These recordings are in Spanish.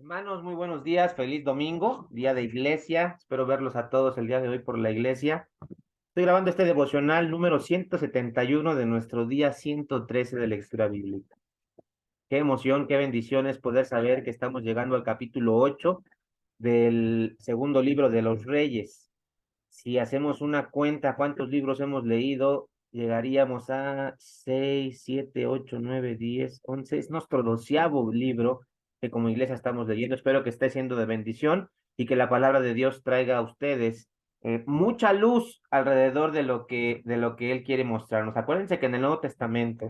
Hermanos, muy buenos días, feliz domingo, día de iglesia. Espero verlos a todos el día de hoy por la iglesia. Estoy grabando este devocional número 171 de nuestro día 113 de lectura bíblica. Qué emoción, qué bendición es poder saber que estamos llegando al capítulo 8 del segundo libro de los Reyes. Si hacemos una cuenta, ¿cuántos libros hemos leído? Llegaríamos a 6, 7, 8, 9, 10, 11. Es nuestro 12º libro que como iglesia estamos leyendo. Espero que esté siendo de bendición y que la palabra de Dios traiga a ustedes mucha luz alrededor de lo que Él quiere mostrarnos. Acuérdense que en el Nuevo Testamento,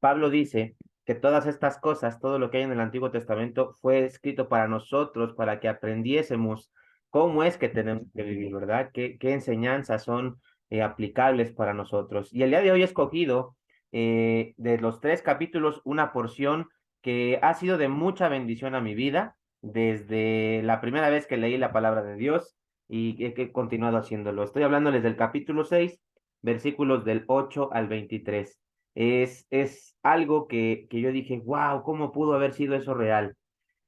Pablo dice que todas estas cosas, todo lo que hay en el Antiguo Testamento, fue escrito para nosotros, para que aprendiésemos cómo es que tenemos que vivir, ¿verdad? ¿Qué enseñanzas son aplicables para nosotros? Y el día de hoy he escogido de los 3 capítulos una porción que ha sido de mucha bendición a mi vida desde la primera vez que leí la palabra de Dios y que he continuado haciéndolo. Estoy hablándoles del capítulo 6, versículos del 8 al 23. Es algo que yo dije, wow, ¿cómo pudo haber sido eso real?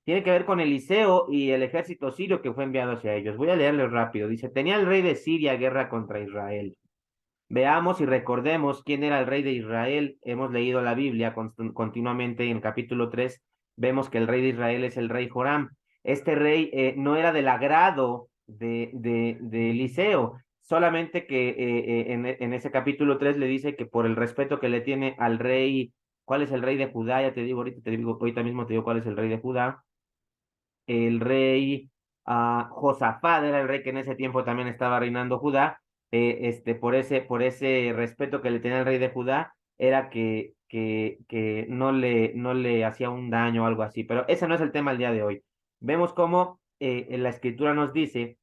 Tiene que ver con Eliseo y el ejército sirio que fue enviado hacia ellos. Voy a leerles rápido. Dice, tenía el rey de Siria guerra contra Israel. Veamos y recordemos quién era el rey de Israel. Hemos leído la Biblia continuamente en el capítulo 3. Vemos que el rey de Israel es el rey Joram. Este rey no era del agrado de Eliseo, solamente que en ese capítulo 3 le dice que por el respeto que le tiene al rey, ¿cuál es el rey de Judá? Ya te digo, ahorita te digo, ahorita mismo te digo cuál es el rey de Judá. El rey Josafat era el rey que en ese tiempo también estaba reinando Judá. Por ese respeto que le tenía el rey de Judá, era que no le hacía un daño o algo así. Pero ese no es el tema el día de hoy. Vemos cómo en la escritura nos dice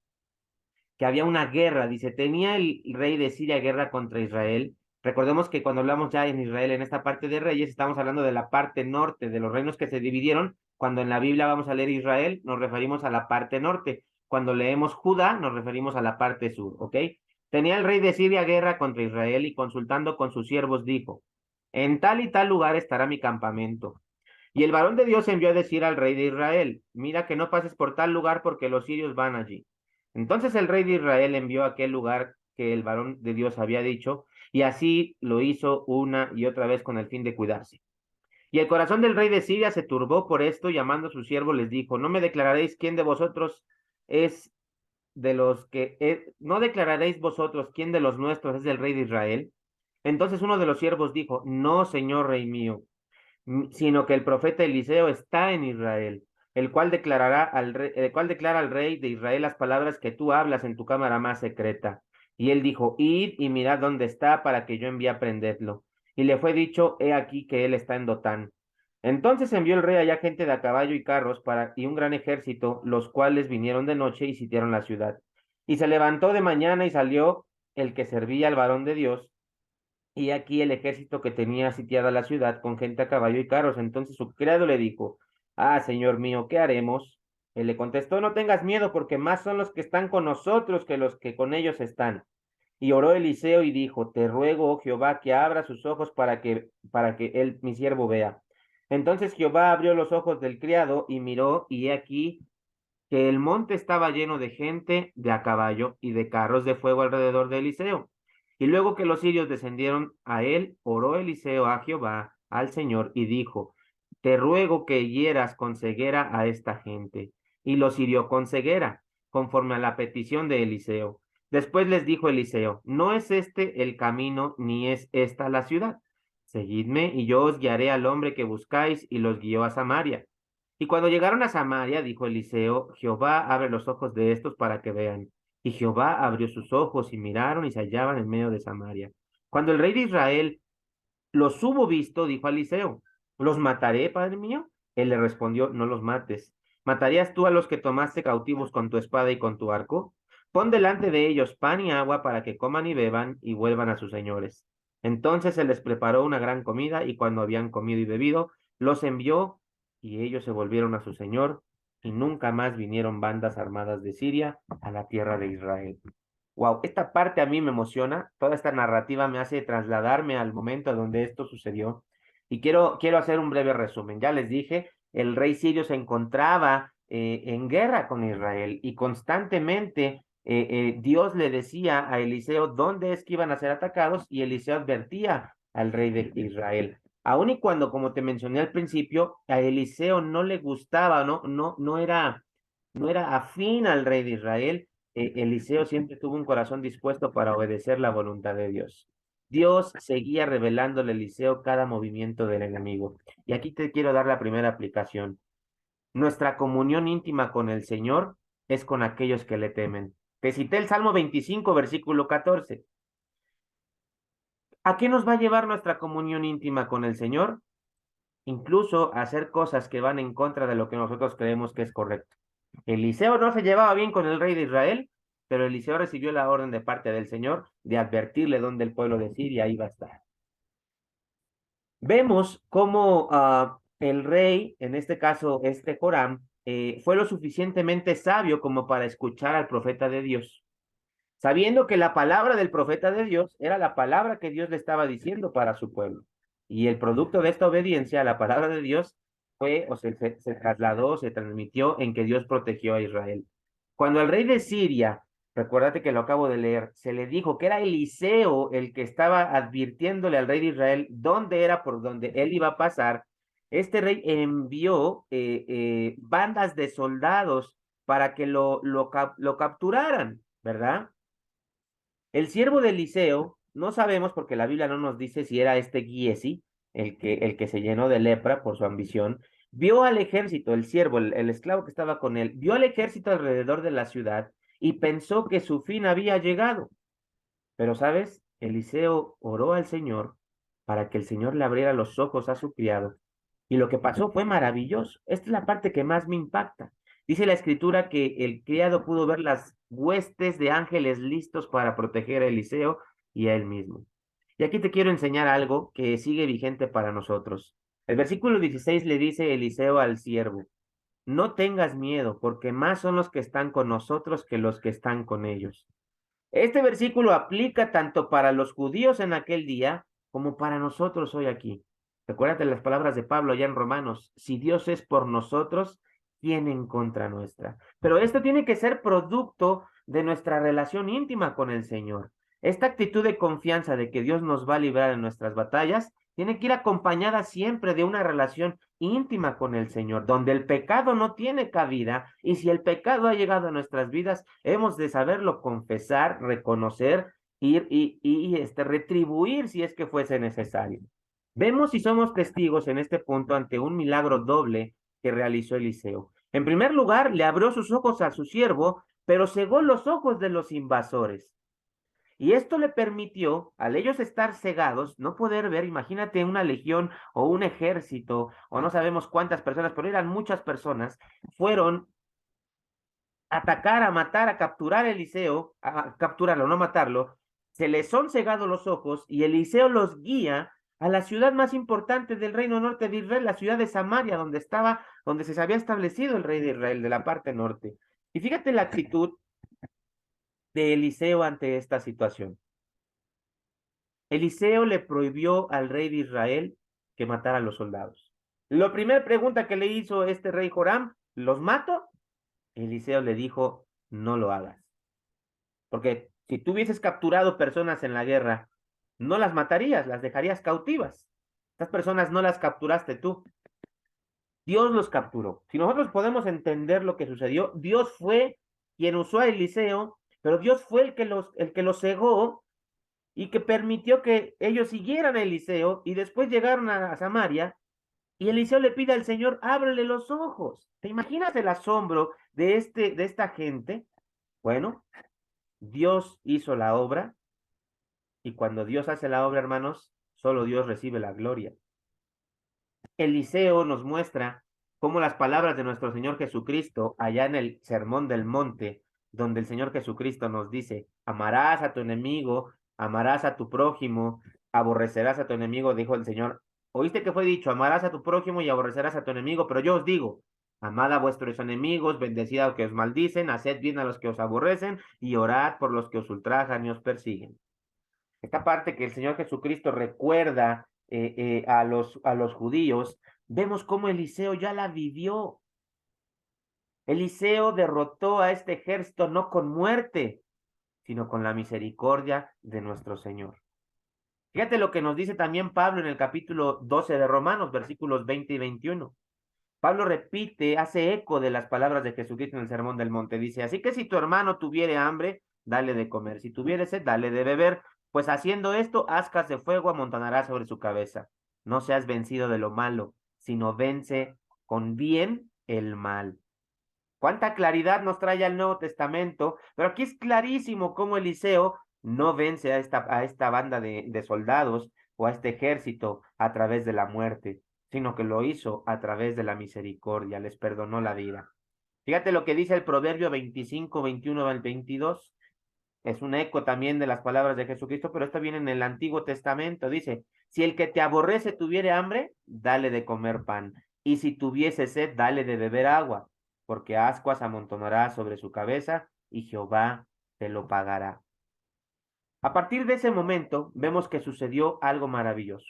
que había una guerra, dice, tenía el rey de Siria guerra contra Israel. Recordemos que cuando hablamos ya en Israel, en esta parte de reyes, estamos hablando de la parte norte, de los reinos que se dividieron. Cuando en la Biblia vamos a leer Israel, nos referimos a la parte norte. Cuando leemos Judá, nos referimos a la parte sur, ¿ok? Tenía el rey de Siria guerra contra Israel y consultando con sus siervos dijo, en tal y tal lugar estará mi campamento. Y el varón de Dios envió a decir al rey de Israel, mira que no pases por tal lugar porque los sirios van allí. Entonces el rey de Israel envió a aquel lugar que el varón de Dios había dicho, y así lo hizo una y otra vez con el fin de cuidarse. Y el corazón del rey de Siria se turbó por esto, llamando a sus siervos les dijo, no me declararéis quién de vosotros es de los que, no declararéis vosotros quién de los nuestros es el rey de Israel. Entonces uno de los siervos dijo, no, señor rey mío, sino que el profeta Eliseo está en Israel, el cual declara al rey de Israel las palabras que tú hablas en tu cámara más secreta. Y él dijo, id y mirad dónde está para que yo envíe a prenderlo. Y le fue dicho, he aquí que él está en Dotán. Entonces envió el rey allá gente de a caballo y carros y un gran ejército, los cuales vinieron de noche y sitiaron la ciudad. Y se levantó de mañana y salió el que servía al varón de Dios y aquí el ejército que tenía sitiada la ciudad con gente a caballo y carros. Entonces su criado le dijo, ah, señor mío, ¿qué haremos? Él le contestó, no tengas miedo, porque más son los que están con nosotros que los que con ellos están. Y oró Eliseo y dijo, te ruego, oh Jehová, que abra sus ojos para que él, mi siervo, vea. Entonces Jehová abrió los ojos del criado y miró, y he aquí que el monte estaba lleno de gente de a caballo y de carros de fuego alrededor de Eliseo. Y luego que los sirios descendieron a él, oró Eliseo a Jehová, al Señor, y dijo, te ruego que hieras con ceguera a esta gente. Y los hirió con ceguera, conforme a la petición de Eliseo. Después les dijo Eliseo, no es este el camino, ni es esta la ciudad. Seguidme, y yo os guiaré al hombre que buscáis, y los guió a Samaria. Y cuando llegaron a Samaria, dijo Eliseo, Jehová abre los ojos de estos para que vean. Y Jehová abrió sus ojos y miraron y se hallaban en medio de Samaria. Cuando el rey de Israel los hubo visto, dijo a Eliseo, ¿los mataré, padre mío? Él le respondió, no los mates. ¿Matarías tú a los que tomaste cautivos con tu espada y con tu arco? Pon delante de ellos pan y agua para que coman y beban y vuelvan a sus señores. Entonces se les preparó una gran comida y cuando habían comido y bebido, los envió y ellos se volvieron a su señor y nunca más vinieron bandas armadas de Siria a la tierra de Israel. Wow, esta parte a mí me emociona, toda esta narrativa me hace trasladarme al momento donde esto sucedió y quiero hacer un breve resumen. Ya les dije, el rey sirio se encontraba en guerra con Israel y constantemente Dios le decía a Eliseo dónde es que iban a ser atacados y Eliseo advertía al rey de Israel. Aun y cuando, como te mencioné al principio, a Eliseo no le gustaba, no era afín al rey de Israel, Eliseo siempre tuvo un corazón dispuesto para obedecer la voluntad de Dios. Dios seguía revelándole a Eliseo cada movimiento del enemigo. Y aquí te quiero dar la primera aplicación. Nuestra comunión íntima con el Señor es con aquellos que le temen. Te cité el Salmo 25, versículo 14. ¿A qué nos va a llevar nuestra comunión íntima con el Señor? Incluso a hacer cosas que van en contra de lo que nosotros creemos que es correcto. Eliseo no se llevaba bien con el rey de Israel, pero Eliseo recibió la orden de parte del Señor de advertirle dónde el pueblo de Siria iba a estar. Vemos cómo el rey, en este caso este Joram, fue lo suficientemente sabio como para escuchar al profeta de Dios, sabiendo que la palabra del profeta de Dios era la palabra que Dios le estaba diciendo para su pueblo. Y el producto de esta obediencia a la palabra de Dios fue, o se trasladó, se transmitió en que Dios protegió a Israel. Cuando el rey de Siria, recuérdate que lo acabo de leer, se le dijo que era Eliseo el que estaba advirtiéndole al rey de Israel dónde era por donde él iba a pasar, este rey envió bandas de soldados para que lo capturaran, ¿verdad? El siervo de Eliseo, no sabemos porque la Biblia no nos dice si era este Giesi, el que se llenó de lepra por su ambición, vio al ejército, el siervo, el esclavo que estaba con él, vio al ejército alrededor de la ciudad y pensó que su fin había llegado. Pero, ¿sabes? Eliseo oró al Señor para que el Señor le abriera los ojos a su criado. Y lo que pasó fue maravilloso. Esta es la parte que más me impacta. Dice la escritura que el criado pudo ver las huestes de ángeles listos para proteger a Eliseo y a él mismo. Y aquí te quiero enseñar algo que sigue vigente para nosotros. El versículo 16 le dice Eliseo al siervo, no tengas miedo, porque más son los que están con nosotros que los que están con ellos. Este versículo aplica tanto para los judíos en aquel día como para nosotros hoy aquí. Recuérdate las palabras de Pablo allá en Romanos, si Dios es por nosotros, ¿quién en contra nuestra? Pero esto tiene que ser producto de nuestra relación íntima con el Señor. Esta actitud de confianza de que Dios nos va a librar en nuestras batallas tiene que ir acompañada siempre de una relación íntima con el Señor, donde el pecado no tiene cabida y si el pecado ha llegado a nuestras vidas, hemos de saberlo confesar, reconocer retribuir si es que fuese necesario. Vemos y somos testigos en este punto ante un milagro doble que realizó Eliseo. En primer lugar, le abrió sus ojos a su siervo, pero cegó los ojos de los invasores. Y esto le permitió, al ellos estar cegados, no poder ver, imagínate una legión o un ejército, o no sabemos cuántas personas, pero eran muchas personas, fueron a atacar, a matar, a capturar a Eliseo, a capturarlo, no matarlo, se les son cegados los ojos y Eliseo los guía a la ciudad más importante del reino norte de Israel, la ciudad de Samaria, donde se había establecido el rey de Israel, de la parte norte. Y fíjate la actitud de Eliseo ante esta situación. Eliseo le prohibió al rey de Israel que matara a los soldados. La primera pregunta que le hizo este rey Joram, ¿los mato? Eliseo le dijo, no lo hagas. Porque si tú hubieses capturado personas en la guerra, no las matarías, las dejarías cautivas. Estas personas no las capturaste tú. Dios los capturó. Si nosotros podemos entender lo que sucedió, Dios fue quien usó a Eliseo, pero Dios fue el que los cegó y que permitió que ellos siguieran a Eliseo y después llegaron a Samaria y Eliseo le pide al Señor, ábrele los ojos. ¿Te imaginas el asombro de esta gente? Bueno, Dios hizo la obra y cuando Dios hace la obra, hermanos, solo Dios recibe la gloria. Eliseo nos muestra cómo las palabras de nuestro Señor Jesucristo, allá en el Sermón del Monte, donde el Señor Jesucristo nos dice, amarás a tu enemigo, amarás a tu prójimo, aborrecerás a tu enemigo, dijo el Señor. Oíste que fue dicho, amarás a tu prójimo y aborrecerás a tu enemigo, pero yo os digo, amad a vuestros enemigos, bendecid a los que os maldicen, haced bien a los que os aborrecen y orad por los que os ultrajan y os persiguen. Esta parte que el Señor Jesucristo recuerda a los judíos, vemos cómo Eliseo ya la vivió. Eliseo derrotó a este ejército no con muerte, sino con la misericordia de nuestro Señor. Fíjate lo que nos dice también Pablo en el capítulo 12 de Romanos, versículos 20 y 21. Pablo repite, hace eco de las palabras de Jesucristo en el Sermón del Monte. Dice, así que si tu hermano tuviere hambre, dale de comer. Si tuviere sed, dale de beber. Pues haciendo esto, ascas de fuego amontonará sobre su cabeza. No seas vencido de lo malo, sino vence con bien el mal. Cuánta claridad nos trae el Nuevo Testamento, pero aquí es clarísimo cómo Eliseo no vence a esta banda de soldados o a este ejército a través de la muerte, sino que lo hizo a través de la misericordia, les perdonó la vida. Fíjate lo que dice el Proverbio 25, 21 al 22. Es un eco también de las palabras de Jesucristo, pero esto viene en el Antiguo Testamento. Dice, si el que te aborrece tuviere hambre, dale de comer pan. Y si tuviese sed, dale de beber agua, porque ascuas amontonará sobre su cabeza y Jehová te lo pagará. A partir de ese momento, vemos que sucedió algo maravilloso.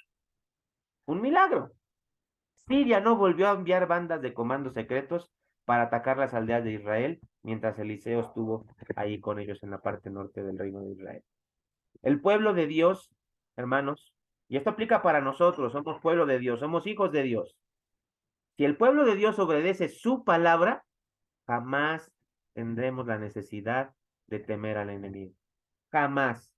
Un milagro. Siria no volvió a enviar bandas de comandos secretos para atacar las aldeas de Israel, mientras Eliseo estuvo ahí con ellos en la parte norte del reino de Israel. El pueblo de Dios, hermanos, y esto aplica para nosotros, somos pueblo de Dios, somos hijos de Dios. Si el pueblo de Dios obedece su palabra, jamás tendremos la necesidad de temer al enemigo. Jamás.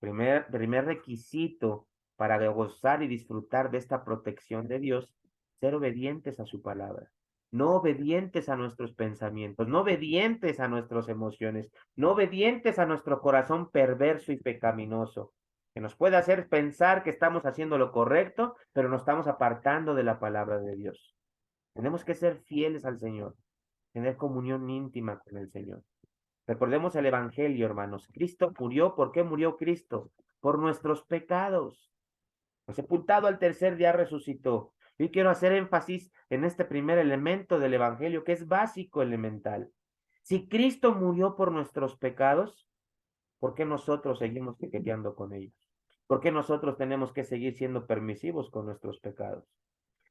Primer requisito para gozar y disfrutar de esta protección de Dios, ser obedientes a su palabra, no obedientes a nuestros pensamientos, no obedientes a nuestras emociones, no obedientes a nuestro corazón perverso y pecaminoso, que nos puede hacer pensar que estamos haciendo lo correcto, pero nos estamos apartando de la palabra de Dios. Tenemos que ser fieles al Señor, tener comunión íntima con el Señor. Recordemos el Evangelio, hermanos. Cristo murió. ¿Por qué murió Cristo? Por nuestros pecados. Fue sepultado al tercer día resucitó. Yo quiero hacer énfasis en este primer elemento del Evangelio, que es básico, elemental. Si Cristo murió por nuestros pecados, ¿por qué nosotros seguimos coqueteando con ellos? ¿Por qué nosotros tenemos que seguir siendo permisivos con nuestros pecados?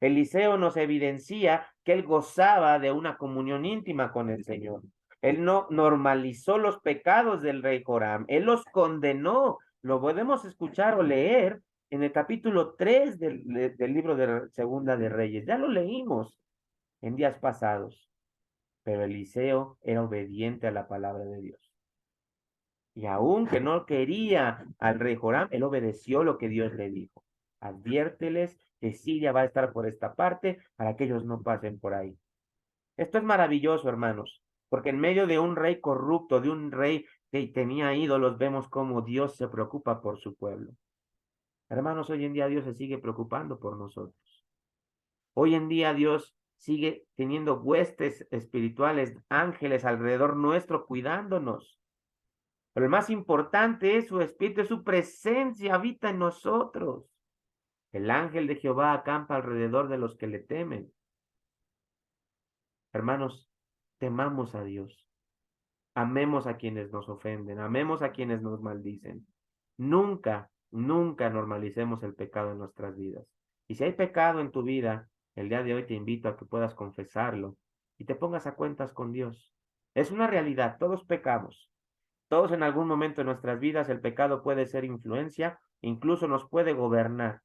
Eliseo nos evidencia que él gozaba de una comunión íntima con el Señor. Él no normalizó los pecados del rey Joram, él los condenó. Lo podemos escuchar o leer en el capítulo 3 del libro de Segunda de Reyes. Ya lo leímos en días pasados, pero Eliseo era obediente a la palabra de Dios. Y aunque no quería al rey Joram, él obedeció lo que Dios le dijo. Adviérteles que Siria va a estar por esta parte para que ellos no pasen por ahí. Esto es maravilloso, hermanos, porque en medio de un rey corrupto, de un rey que tenía ídolos, vemos cómo Dios se preocupa por su pueblo. Hermanos, hoy en día Dios se sigue preocupando por nosotros. Hoy en día Dios sigue teniendo huestes espirituales, ángeles alrededor nuestro, cuidándonos. Pero el más importante es su espíritu, es su presencia, habita en nosotros. El ángel de Jehová acampa alrededor de los que le temen. Hermanos, temamos a Dios. Amemos a quienes nos ofenden, amemos a quienes nos maldicen. Nunca, nunca normalicemos el pecado en nuestras vidas. Y si hay pecado en tu vida, el día de hoy te invito a que puedas confesarlo y te pongas a cuentas con Dios. Es una realidad, todos pecamos. Todos en algún momento de nuestras vidas el pecado puede ser influencia, incluso nos puede gobernar.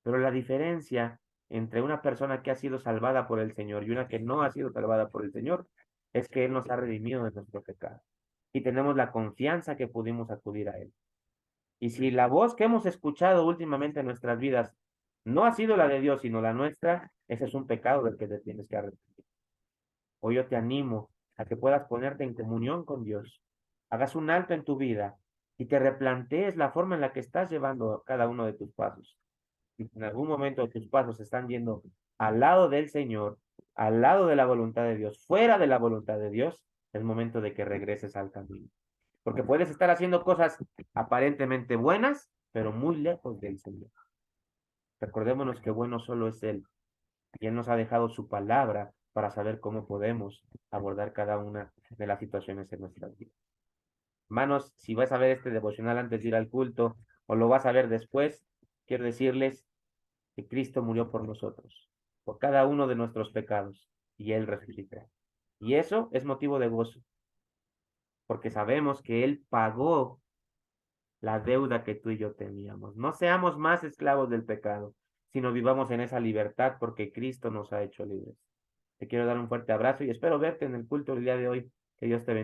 Pero la diferencia entre una persona que ha sido salvada por el Señor y una que no ha sido salvada por el Señor es que Él nos ha redimido de nuestro pecado. Y tenemos la confianza que pudimos acudir a Él. Y si la voz que hemos escuchado últimamente en nuestras vidas no ha sido la de Dios, sino la nuestra, ese es un pecado del que te tienes que arrepentir. Hoy yo te animo a que puedas ponerte en comunión con Dios, hagas un alto en tu vida y te replantees la forma en la que estás llevando cada uno de tus pasos. Si en algún momento tus pasos están yendo al lado del Señor, al lado de la voluntad de Dios, fuera de la voluntad de Dios, es momento de que regreses al camino. Porque puedes estar haciendo cosas aparentemente buenas, pero muy lejos del Señor. Recordémonos que bueno solo es Él. Y Él nos ha dejado su palabra para saber cómo podemos abordar cada una de las situaciones en nuestras vidas. Hermanos, si vas a ver este devocional antes de ir al culto o lo vas a ver después, quiero decirles que Cristo murió por nosotros, por cada uno de nuestros pecados, y Él resucitó. Y eso es motivo de gozo, porque sabemos que Él pagó la deuda que tú y yo teníamos. No seamos más esclavos del pecado, sino vivamos en esa libertad porque Cristo nos ha hecho libres. Te quiero dar un fuerte abrazo y espero verte en el culto el día de hoy. Que Dios te bendiga.